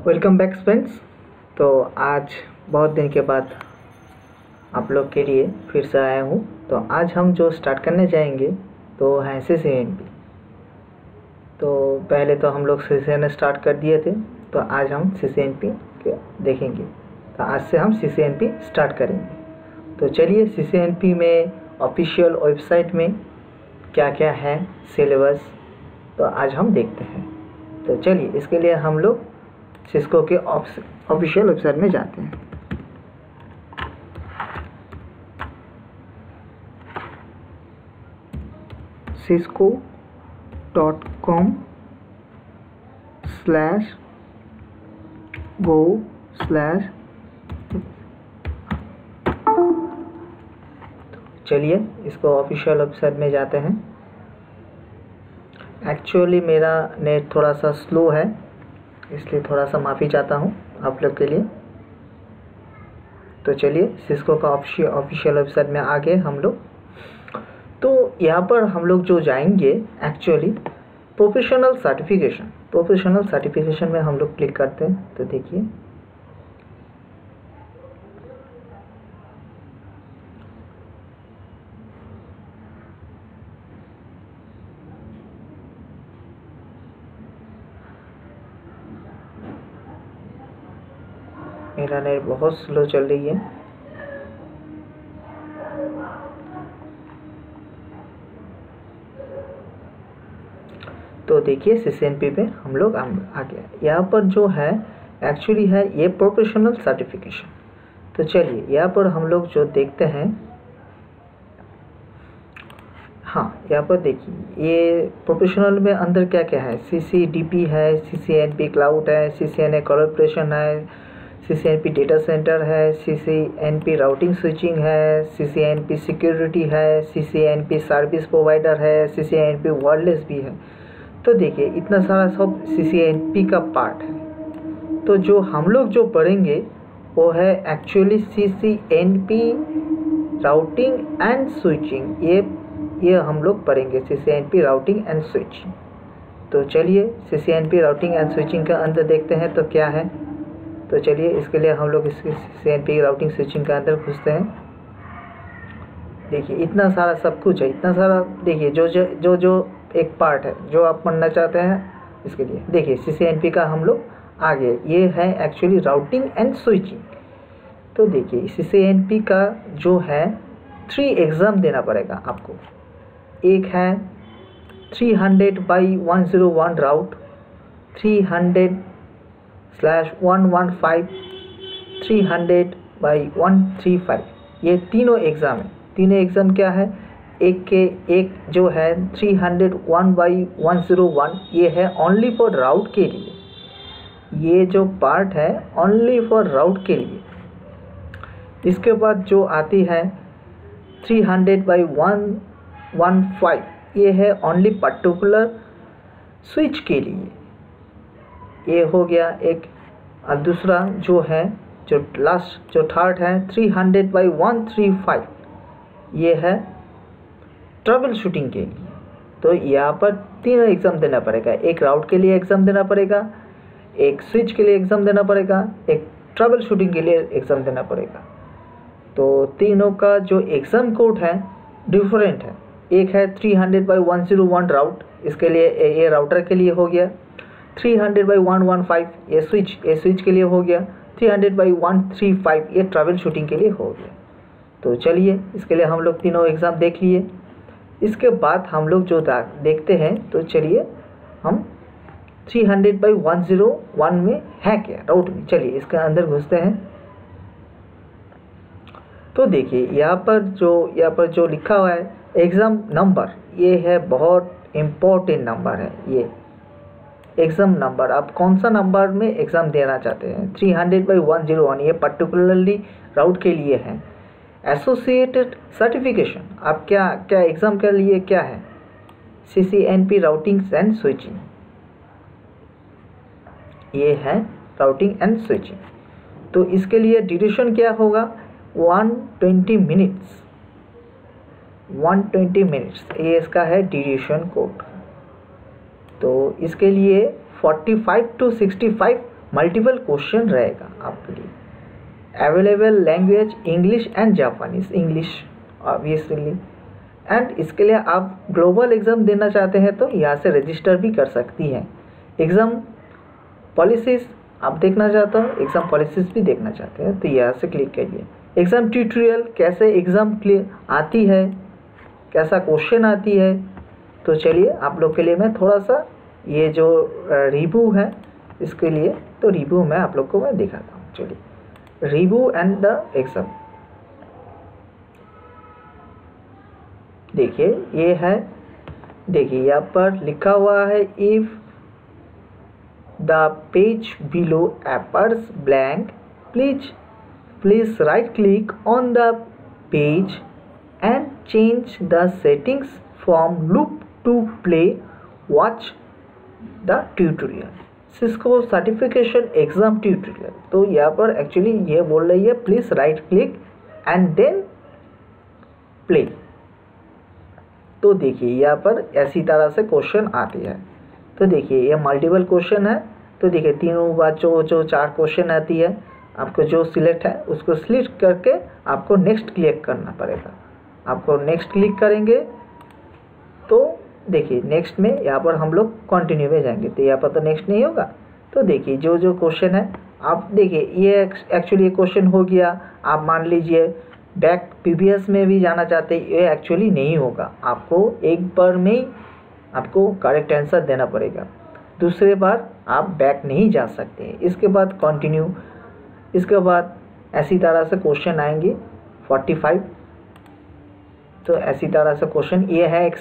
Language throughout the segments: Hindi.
Welcome back friends. तो आज बहुत दिन के बाद आप लोग के लिए फिर से आया हूँ। तो आज हम जो स्टार्ट करने जाएंगे तो है CCNP। तो पहले तो हम लोग CCN स्टार्ट कर दिए थे, तो आज हम CCNP के देखेंगे। तो आज से हम CCNP स्टार्ट करेंगे। तो चलिए CCNP में ऑफिशियल वेबसाइट में क्या क्या है सिलेबस, तो आज हम देखते हैं। तो चलिए इसके लिए हम लोग सिस्को के ऑफिशियल वेबसाइट में जाते हैं। cisco.com/go/ चलिए इसको ऑफिशियल वेबसाइट में जाते हैं। एक्चुअली मेरा नेट थोड़ा सा स्लो है, इसलिए थोड़ा सा माफ़ी चाहता हूँ आप लोग के लिए। तो चलिए सिस्को का ऑफिशियल वेबसाइट में आ गए हम लोग। तो यहाँ पर हम लोग जो जाएंगे एक्चुअली प्रोफेशनल सर्टिफिकेशन में हम लोग क्लिक करते हैं। तो देखिए मेरा नेट बहुत स्लो चल रही है। तो देखिए CCNP पे हम लोग आ गए। यहाँ पर जो है एक्चुअली है ये प्रोफेशनल सर्टिफिकेशन। तो चलिए यहाँ पर हम लोग जो देखते हैं, हाँ यहाँ पर देखिए ये प्रोफेशनल में अंदर क्या क्या है। CCDP है, CCNP क्लाउड है, CCNA कॉर्पोरेशन है, CCNP डेटा सेंटर है, CCNP राउटिंग स्विचिंग है, CCNP सिक्योरिटी है, CCNP सर्विस प्रोवाइडर है, CCNP वायरलेस भी है। तो देखिए इतना सारा सब CCNP का पार्ट है। तो जो हम लोग जो पढ़ेंगे वो है actually CCNP routing and switching. ये हम लोग पढ़ेंगे CCNP राउटिंग एंड स्विचिंग। तो चलिए CCNP राउटिंग एंड स्विचिंग का अंदर देखते हैं तो क्या है। तो चलिए इसके लिए हम लोग इसके CCNP राउटिंग स्विचिंग का अंदर घुसते हैं। देखिए इतना सारा सब कुछ है, इतना सारा। देखिए जो एक पार्ट है जो आप पढ़ना चाहते हैं, इसके लिए देखिए CCNP का हम लोग आगे ये है एक्चुअली राउटिंग एंड स्विचिंग। तो देखिए CCNP का जो है 3 एग्ज़ाम देना पड़ेगा आपको। एक है 300/101 राउट, 300/115, 300/135। ये तीनों एग्ज़ाम है। तीनों एग्ज़ाम क्या है, एक जो है 301/101 ये है ओनली फॉर राउट के लिए। ये जो पार्ट है ओनली फॉर राउट के लिए। इसके बाद जो आती है 300/115 ये है ओनली पर्टिकुलर स्विच के लिए। ये हो गया एक। और दूसरा जो है जो लास्ट जो थर्ड है 300/135 ये है ट्रबल शूटिंग के लिए। तो यहाँ पर तीनों एग्ज़ाम देना पड़ेगा। एक राउट के लिए एग्ज़ाम देना पड़ेगा, एक स्विच के लिए एग्ज़ाम देना पड़ेगा, एक ट्रबल शूटिंग के लिए एग्ज़ाम देना पड़ेगा। तो तीनों का जो एग्ज़ाम कोड है डिफरेंट है। एक है 300/101 राउट, इसके लिए ये राउटर के लिए हो गया। 300/115 ये स्विच के लिए हो गया। 300/135 ये ट्रैवल शूटिंग के लिए हो गया। तो चलिए इसके लिए हम लोग तीनों एग्ज़ाम देख लिए। इसके बाद हम लोग जो देखते हैं, तो चलिए हम 300/101 में है क्या राउट में। चलिए इसके अंदर घुसते हैं। तो देखिए यहाँ पर जो लिखा हुआ है एग्ज़ाम नंबर, ये है बहुत इम्पोर्टेंट नंबर है। ये एग्ज़ाम नंबर, आप कौन सा नंबर में एग्ज़ाम देना चाहते हैं। 300/101 ये पर्टिकुलरली राउट के लिए है। एसोसिएटेड सर्टिफिकेशन, आप क्या एग्ज़ाम के लिए क्या है, CCNP राउटिंग एंड स्विचिंग। ये है राउटिंग एंड स्विचिंग। तो इसके लिए ड्यूरेशन क्या होगा, 120 मिनट्स ये इसका है ड्यूरेशन कोड। तो इसके लिए 45 to 65 मल्टीपल क्वेश्चन रहेगा आपके लिए। Available language English and Japanese, English obviously. And इसके लिए आप ग्लोबल एग्ज़ाम देना चाहते हैं तो यहाँ से रजिस्टर भी कर सकती हैं। एग्ज़ाम पॉलिसीज़ आप देखना चाहते हो, एग्ज़ाम पॉलिसीज़ भी देखना चाहते हैं तो यहाँ से क्लिक करिए। एग्ज़ाम ट्यूटोरियल, कैसे एग्ज़ाम क्लियर आती है, कैसा क्वेश्चन आती है। तो चलिए आप लोग के लिए मैं थोड़ा सा ये जो रिव्यू है इसके लिए, तो रिव्यू मैं आप लोग को मैं दिखाता हूँ। चलिए रिव्यू एंड द एग्ज़ाम, देखिए ये है, देखिए यहाँ पर लिखा हुआ है if the page below appears blank please right click on the page and change the settings from loop to play watch the tutorial Cisco certification exam tutorial. तो यहाँ पर एक्चुअली ये बोल रही है please right click and then play. तो देखिए यहाँ पर ऐसी तरह से क्वेश्चन आती है। तो देखिए ये मल्टीपल क्वेश्चन है, तो देखिए तीनों बार जो 4 क्वेश्चन आती है, आपको जो सिलेक्ट है उसको सिलेक्ट करके आपको नेक्स्ट क्लिक करना पड़ेगा। आपको नेक्स्ट क्लिक करेंगे तो देखिए नेक्स्ट में यहाँ पर हम लोग कंटिन्यू में जाएंगे, तो यहाँ पर तो नेक्स्ट नहीं होगा। तो देखिए जो क्वेश्चन है आप देखिए ये एक्चुअली क्वेश्चन हो गया। आप मान लीजिए बैक प्रीवियस में भी जाना चाहते हैं, ये एक्चुअली नहीं होगा। आपको एक बार में ही आपको करेक्ट आंसर देना पड़ेगा, दूसरे बार आप बैक नहीं जा सकते। इसके बाद कंटिन्यू, इसके बाद ऐसी तरह से क्वेश्चन आएंगे 45। तो ऐसी तरह से क्वेश्चन, ये है एक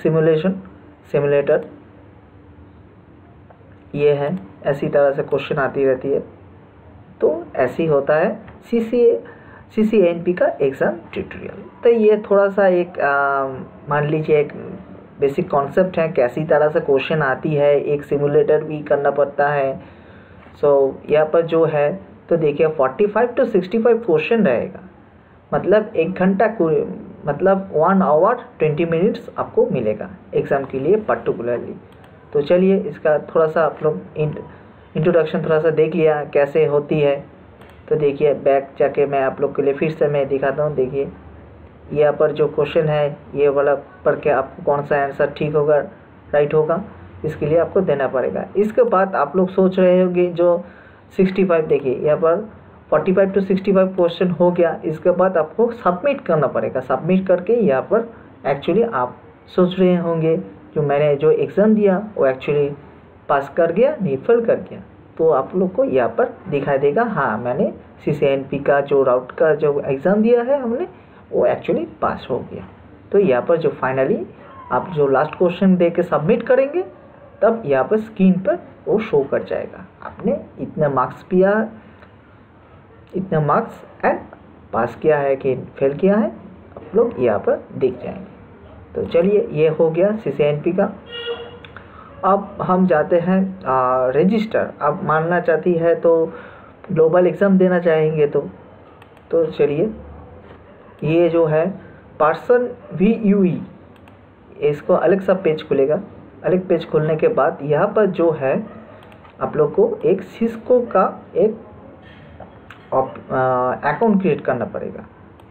सिमुलेटर, ये है ऐसी तरह से क्वेश्चन आती रहती है। तो ऐसी होता है CCNP का एग्ज़ाम ट्यूटोरियल। तो ये थोड़ा सा एक मान लीजिए एक बेसिक कॉन्सेप्ट है, कैसी तरह से क्वेश्चन आती है, एक सिमुलेटर भी करना पड़ता है। यहाँ पर जो है तो देखिए 45 to 65 क्वेश्चन रहेगा, मतलब 1 घंटा मतलब 1 hour 20 minutes आपको मिलेगा एग्ज़ाम के लिए पर्टिकुलरली। तो चलिए इसका थोड़ा सा आप लोग इंट्रोडक्शन थोड़ा सा देख लिया कैसे होती है। तो देखिए बैक जाके मैं आप लोग के लिए फिर से मैं दिखाता हूँ। देखिए यहाँ पर जो क्वेश्चन है ये वाला पढ़ के आपको कौन सा आंसर ठीक होगा, राइट होगा, इसके लिए आपको देना पड़ेगा। इसके बाद आप लोग सोच रहे होंगे जो 65, देखिए यहाँ पर 45 to 65 क्वेश्चन हो गया। इसके बाद आपको सबमिट करना पड़ेगा। सबमिट करके यहाँ पर एक्चुअली आप सोच रहे होंगे जो मैंने जो एग्ज़ाम दिया वो एक्चुअली पास कर गया नहीं फेल कर गया। तो आप लोग को यहाँ पर दिखाई देगा हाँ मैंने CCNP का जो राउट का जो एग्ज़ाम दिया है हमने वो एक्चुअली पास हो गया। तो यहाँ पर जो फाइनली आप जो लास्ट क्वेश्चन दे के सबमिट करेंगे तब यहाँ पर स्क्रीन पर वो शो कर जाएगा आपने इतने मार्क्स किया, इतने मार्क्स एंड पास किया है कि फेल किया है, आप लोग यहाँ पर दिख जाएंगे। तो चलिए ये हो गया CCNP का। अब हम जाते हैं रजिस्टर। अब मानना चाहती है तो ग्लोबल एग्ज़ाम देना चाहेंगे तो चलिए ये जो है पर्सन VUE, इसको अलग सा पेज खुलेगा। अलग पेज खुलने के बाद यहाँ पर जो है आप लोग को एक सिस्को का एक अकाउंट क्रिएट करना पड़ेगा।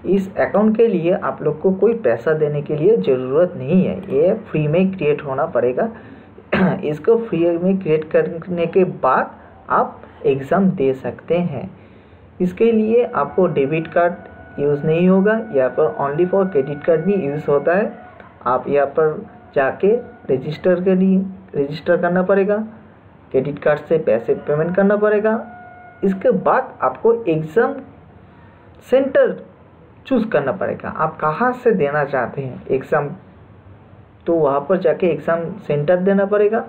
इस अकाउंट के लिए आप लोग को कोई पैसा देने के लिए ज़रूरत नहीं है, ये फ्री में क्रिएट होना पड़ेगा। इसको फ्री में क्रिएट करने के बाद आप एग्ज़ाम दे सकते हैं। इसके लिए आपको डेबिट कार्ड यूज़ नहीं होगा, यहाँ पर ओनली फॉर क्रेडिट कार्ड भी यूज़ होता है। आप यहाँ पर जाके रजिस्टर करना पड़ेगा, क्रेडिट कार्ड से पैसे पेमेंट करना पड़ेगा। इसके बाद आपको एग्ज़ाम सेंटर चूज़ करना पड़ेगा, आप कहाँ से देना चाहते हैं एग्ज़ाम, तो वहाँ पर जाके एग्ज़ाम सेंटर देना पड़ेगा।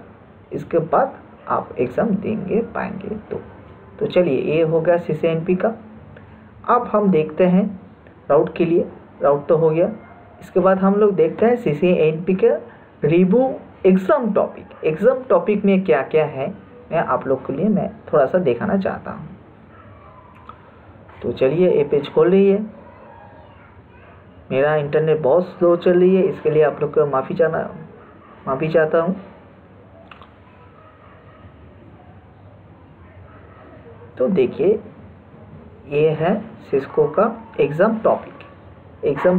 इसके बाद आप एग्ज़ाम देंगे पाएंगे। तो चलिए ये हो गया CCNP का। अब हम देखते हैं राउट के लिए, राउट तो हो गया। इसके बाद हम लोग देखते हैं CCNP के review exam topic. Exam topic में क्या क्या है मैं आप लोग के लिए मैं थोड़ा सा दिखाना चाहता हूँ। तो चलिए ये पेज खोल रही है। मेरा इंटरनेट बहुत स्लो चल रही है, इसके लिए आप लोग को माफ़ी चाहता हूँ। तो देखिए ये है सिस्को का एग्ज़ाम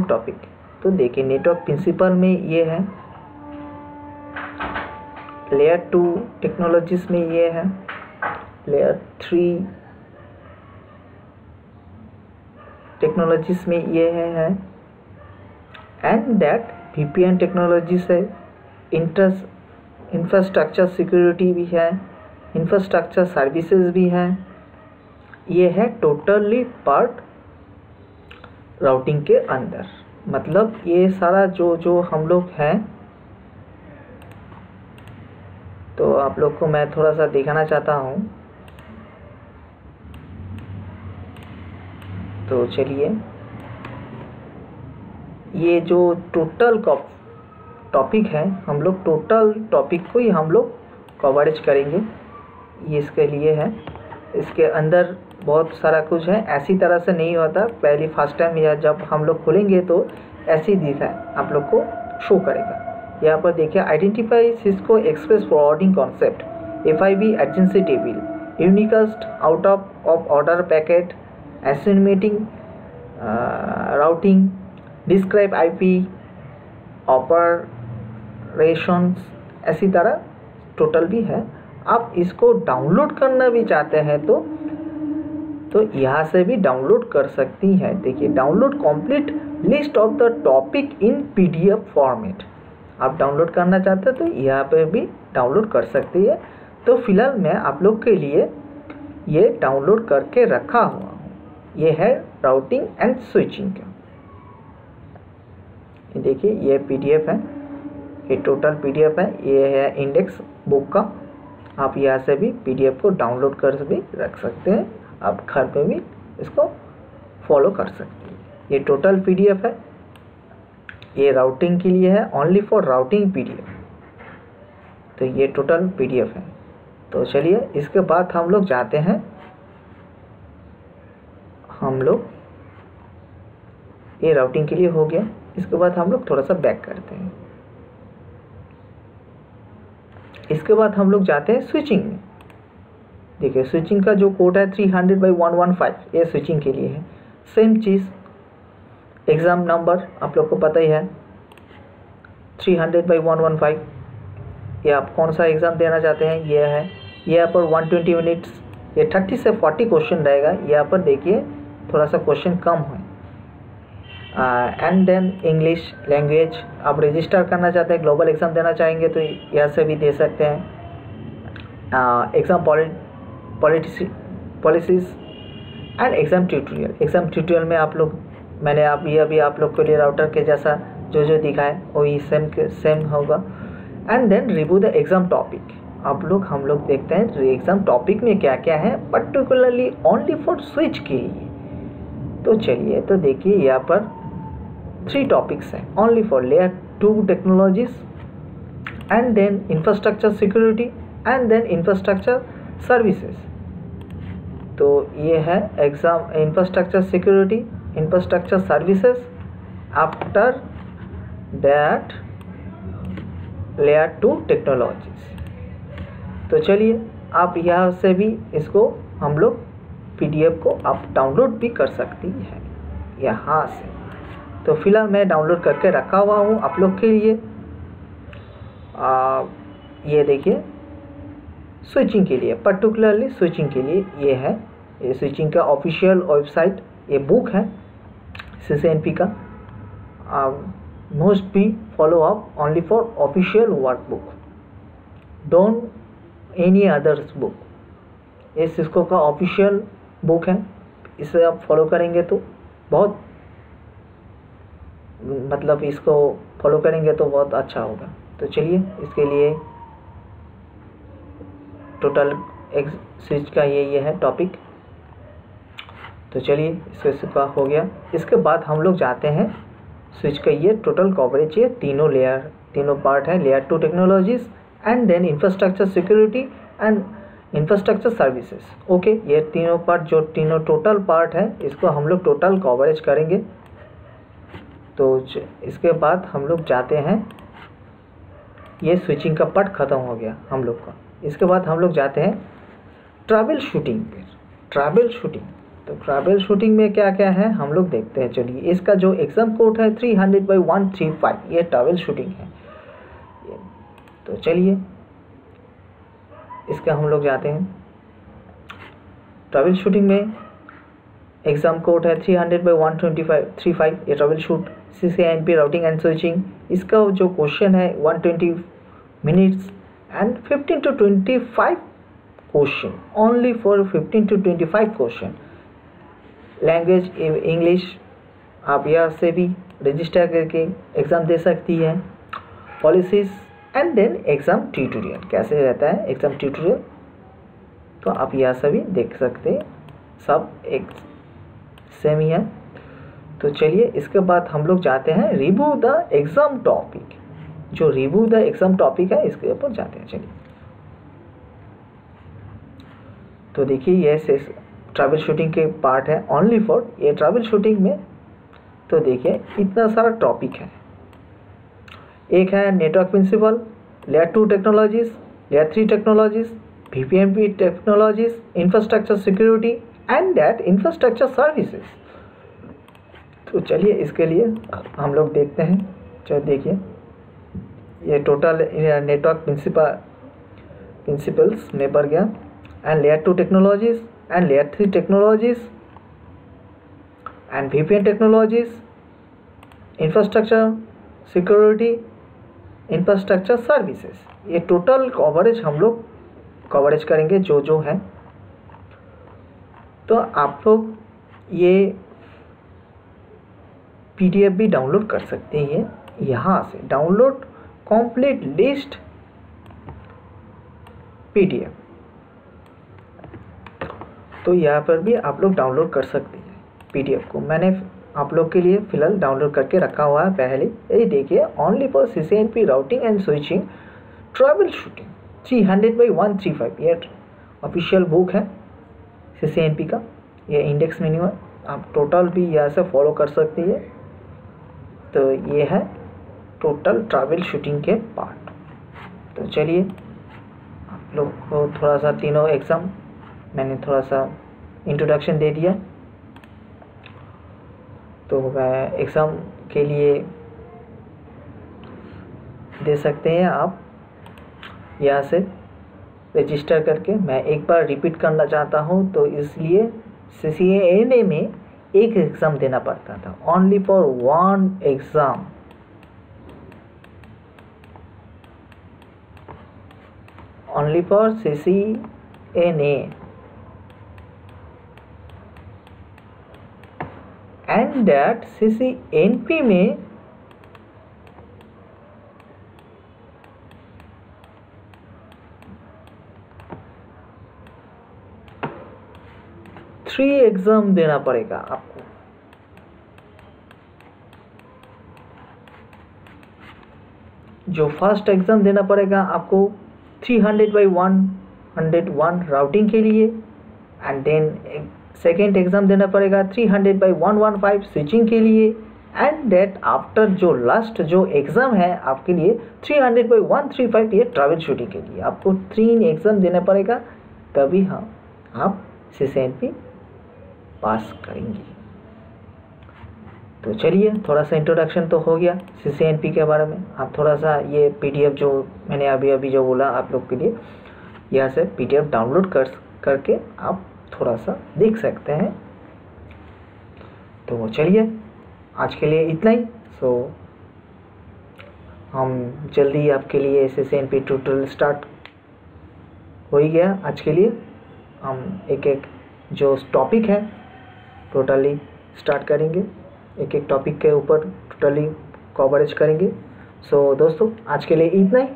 टॉपिक। तो देखिए नेटवर्क प्रिंसिपल में ये है, लेयर 2 टेक्नोलॉजीज़ में ये है, लेयर 3 टेक्नोलॉजीज़ में ये है, एंड दैट VPN टेक्नोलॉजीज़ है, इंफ्रास्ट्रक्चर सिक्योरिटी भी है, इंफ्रास्ट्रक्चर सर्विसेज भी है। ये है टोटली पार्ट राउटिंग के अंदर। मतलब ये सारा जो हम लोग हैं, तो आप लोग को मैं थोड़ा सा दिखाना चाहता हूँ। तो चलिए ये जो टोटल टॉपिक है, हम लोग टोटल टॉपिक को ही हम लोग कवरेज करेंगे। ये इसके लिए है, इसके अंदर बहुत सारा कुछ है। ऐसी तरह से नहीं होता, पहली फर्स्ट टाइम या जब हम लोग खोलेंगे तो ऐसे ही दिखा है, आप लोग को शो करेगा। यहाँ पर देखिए identify Cisco express forwarding concept, FIB adjacency table, unicast out of order packet, asymmetric routing, describe IP operations, ऐसी तरह टोटल भी है। आप इसको डाउनलोड करना भी चाहते हैं तो यहाँ से भी डाउनलोड कर सकती हैं। देखिए download complete list of the topic in PDF format. आप डाउनलोड करना चाहते हैं तो यहाँ पे भी डाउनलोड कर सकती है। तो फिलहाल मैं आप लोग के लिए ये डाउनलोड करके रखा हुआ हूँ। ये है राउटिंग एंड स्विचिंग का। देखिए ये PDF है, ये टोटल PDF है। ये है इंडेक्स बुक का। आप यहाँ से भी PDF को डाउनलोड कर भी रख सकते हैं, आप घर पे भी इसको फॉलो कर सकते हैं। ये टोटल PDF है, ये राउटिंग के लिए है, ओनली फॉर राउटिंग PDF। तो ये टोटल PDF है। तो चलिए इसके बाद हम लोग जाते हैं, हम लोग ये राउटिंग के लिए हो गया। इसके बाद हम लोग थोड़ा सा बैक करते हैं। इसके बाद हम लोग जाते हैं स्विचिंग में। देखिए स्विचिंग का जो कोड है 300/115, ये स्विचिंग के लिए है। सेम चीज़, एग्ज़ाम नंबर आप लोग को पता ही है 300/115। ये आप कौन सा एग्ज़ाम देना चाहते हैं, ये है। यहाँ पर 120 मिनट्स, ये 30 से 40 क्वेश्चन रहेगा। यहाँ पर देखिए थोड़ा सा क्वेश्चन कम है। एंड देन इंग्लिश लैंग्वेज, आप रजिस्टर करना चाहते हैं, ग्लोबल एग्ज़ाम देना चाहेंगे तो यहाँ से भी दे सकते हैं। Exam policies and exam tutorial में आप लोग, मैंने अभी आप लोग के लिए राउटर के जैसा जो दिखा है वही सेम होगा। And then review the exam topic. हम लोग देखते हैं एग्ज़ाम टॉपिक में क्या क्या है, पर्टिकुलरली ओनली फॉर स्विच के लिए। तो चलिए तो देखिए यहाँ पर 3 टॉपिक्स हैं, only for layer 2 technologies, and then infrastructure security, and then infrastructure services. तो ये है exam infrastructure security, infrastructure services, after that layer 2 technologies. तो चलिए आप यहाँ से भी इसको हम लोग PDF को आप डाउनलोड भी कर सकती है यहाँ से। तो फिलहाल मैं डाउनलोड करके रखा हुआ हूँ आप लोग के लिए। ये देखिए स्विचिंग के लिए, पर्टिकुलरली स्विचिंग के लिए ये है। ये स्विचिंग का ऑफिशियल वेबसाइट, ये बुक है CCNP का। Must be follow up only for official work book, don't any others book. ये सिस्को का ऑफिशियल बुक है, इसे आप फॉलो करेंगे तो बहुत, मतलब इसको फॉलो करेंगे तो बहुत अच्छा होगा। तो चलिए इसके लिए टोटल स्विच का ये है टॉपिक। तो चलिए इसका हो गया। इसके बाद हम लोग जाते हैं स्विच का ये टोटल कवरेज, ये तीनों पार्ट है, layer 2 technologies, and then infrastructure security and infrastructure services. Okay, ये तीनों पार्ट, जो तीनों टोटल पार्ट है, इसको हम लोग टोटल कवरेज करेंगे। तो इसके बाद हम लोग जाते हैं, ये स्विचिंग का पार्ट ख़त्म हो गया हम लोग का। इसके बाद हम लोग जाते हैं ट्रैबल शूटिंग पे। Travel shooting. तो ट्रैवल शूटिंग में क्या क्या है हम लोग देखते हैं। चलिए, इसका जो एग्ज़ाम कोड है 300/135, ये ट्रैवल शूटिंग है। तो चलिए इसका हम लोग जाते हैं। ट्रैवल शूटिंग में एग्ज़ाम कोड है 300/135, ये travel shoot CCNP routing and switching. इसका जो क्वेश्चन है 120 minutes and 15 to 25 question, only for 15 to 25 question. Language English, आप यहाँ से भी रजिस्टर करके एग्ज़ाम दे सकती है। Policies and then exam tutorial कैसे रहता है, एग्ज़ाम ट्यूटोरियल तो आप यहाँ से भी देख सकते हैं, सब एक सेम ही है। तो चलिए इसके बाद हम लोग जाते हैं रिव्यू द एग्ज़ाम टॉपिक। जो रिव्यू द एग्ज़ाम टॉपिक है इसके ऊपर जाते हैं। चलिए, तो देखिए ये ट्रैवल शूटिंग के पार्ट है ओनली फॉर ये ट्रैवल शूटिंग में। तो देखिए इतना सारा टॉपिक है। एक है network principle, layer 2 technologies, layer 3 technologies, VPNP technologies, infrastructure security and that infrastructure services. तो चलिए इसके लिए हम लोग देखते हैं। चलो देखिए ये टोटल नेटवर्क प्रिंसिपल्स में पड़ गया, and layer 2 technologies and layer 3 technologies and VPN technologies, infrastructure security, infrastructure services. ये टोटल कवरेज हम लोग कवरेज करेंगे जो है। तो आप लोग ये PDF भी डाउनलोड कर सकते हैं यहाँ से, डाउनलोड कंप्लीट लिस्ट PDF। तो यहाँ पर भी आप लोग डाउनलोड कर सकते हैं PDF को। मैंने आप लोग के लिए फ़िलहाल डाउनलोड करके रखा हुआ है पहले। ये देखिए only for CCNP routing and switching travel shooting 300/135, ये ऑफिशियल बुक है CCNP का। ये इंडेक्स मेन्यू है, आप टोटल भी यहाँ से फॉलो कर सकते हैं। तो ये है टोटल ट्रैवल शूटिंग के पार्ट। तो चलिए आप लोग को थोड़ा सा तीनों एग्ज़ाम मैंने थोड़ा सा इंट्रोडक्शन दे दिया। तो मैं एग्ज़ाम के लिए दे सकते हैं आप यहाँ से रजिस्टर करके। मैं एक बार रिपीट करना चाहता हूँ, तो इसलिए CCNA में एक एग्ज़ाम देना पड़ता था, only for 1 exam. Only for CCNA and that CCNP में थ्री एग्ज़ाम देना पड़ेगा आपको। जो फर्स्ट एग्ज़ाम देना पड़ेगा आपको 300/101 राउटिंग के लिए, एंड देन सेकेंड एग्ज़ाम देना पड़ेगा 300/115 स्विचिंग के लिए, एंड देट आफ्टर जो लास्ट जो एग्ज़ाम है आपके लिए 300/135 ये ट्रैवल शूटिंग के लिए। आपको 3 एग्ज़ाम देना पड़ेगा, तभी हाँ आप CCNP पास करेंगे। तो चलिए थोड़ा सा इंट्रोडक्शन तो हो गया CCNP के बारे में। आप थोड़ा सा ये PDF जो मैंने अभी जो बोला आप लोग के लिए, यहाँ से PDF डाउनलोड करके आप थोड़ा सा देख सकते हैं। तो चलिए आज के लिए इतना ही। सो हम जल्दी आपके लिए CCNP ट्यूटोरियल स्टार्ट हो ही गया। आज के लिए हम एक जो टॉपिक है टोटली स्टार्ट करेंगे, एक टॉपिक के ऊपर टोटली कवरेज करेंगे। सो दोस्तों आज के लिए इतना ही।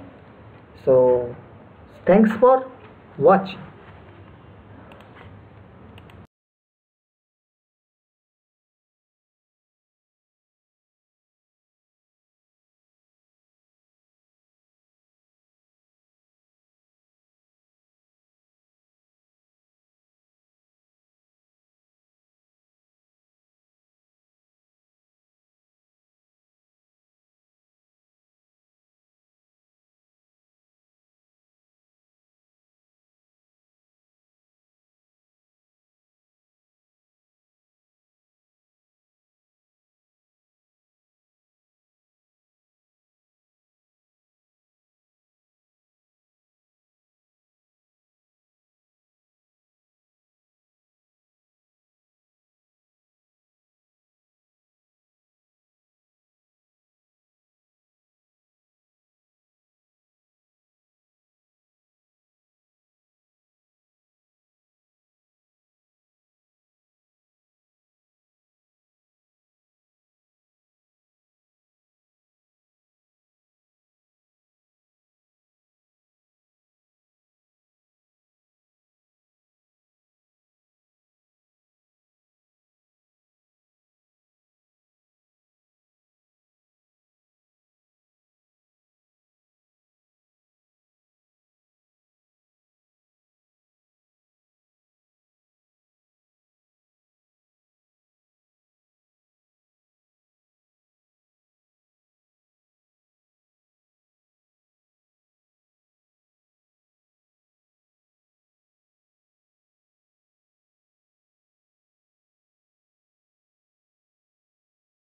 So thanks for watching.